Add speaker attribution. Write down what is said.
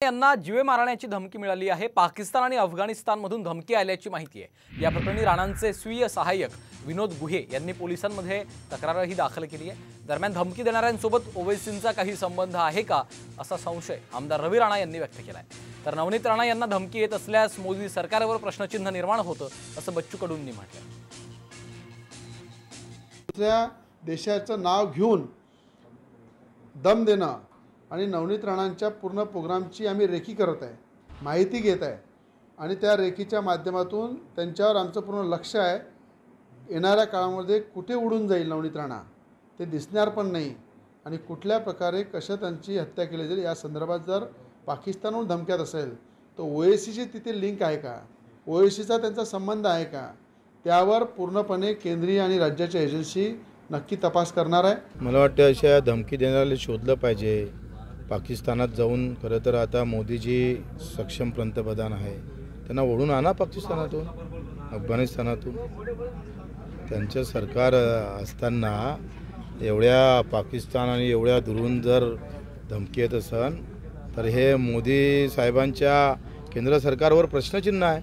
Speaker 1: यांना जीवे मारण्याची धमकी मिळाली आहे। पाकिस्तान आणि अफगाणिस्तानमधून धमकी आल्याची माहिती आहे। या प्रकरणी राणांचे स्वीय सहाय्यक विनोद गुहे यांनी पोलिसांमध्ये तक्रारही दाखल केली आहे। दरम्यान धमकी देणाऱ्यांसोबत ओवैसींचा काही संबंध आहे का असा संशय आमदार रवी राणा यांनी व्यक्त केला आहे। तर नवनीत राणा यांना धमकी येत असल्यास मोदी सरकारवर प्रश्नचिन्ह निर्माण होतं असं बच्चू कडूंनी म्हटलं।
Speaker 2: दुसऱ्या देशाचं नाव घेऊन दम देणं आणि नवनीत राणांच्या पूर्ण प्रोग्रामची आम्ही रेकी करत आहे, माहिती घेत आहे आणि त्या रेकीच्या माध्यमातून त्यांच्यावर आमचं पूर्ण लक्ष आहे। येणाऱ्या काळामध्ये कुठे उडून जाईल नवनीत राणा ते दिसणार पण नाही आणि कुठल्या प्रकारे कशा त्यांची हत्या केली जाईल या संदर्भात जर पाकिस्तानहून धमक्यात असेल तर ओएसीची तिथे लिंक आहे का, ओएसीचा त्यांचा संबंध आहे का, त्यावर पूर्णपणे केंद्रीय आणि राज्याच्या एजन्सी नक्की तपास करणार आहे।
Speaker 3: मला वाटतं अशा धमकी देणाऱ्याला शोधलं पाहिजे। पाकिस्तानात जाऊन खरं तर आता मोदीजी सक्षम पंतप्रधान आहे, त्यांना ओढून आणा पाकिस्तानातून, अफगाणिस्तानातून। त्यांचं सरकार असताना एवढ्या पाकिस्तान आणि एवढ्या दुरून जर धमकी येत असेल तर हे मोदी साहेबांच्या केंद्र सरकारवर प्रश्नचिन्ह आहे।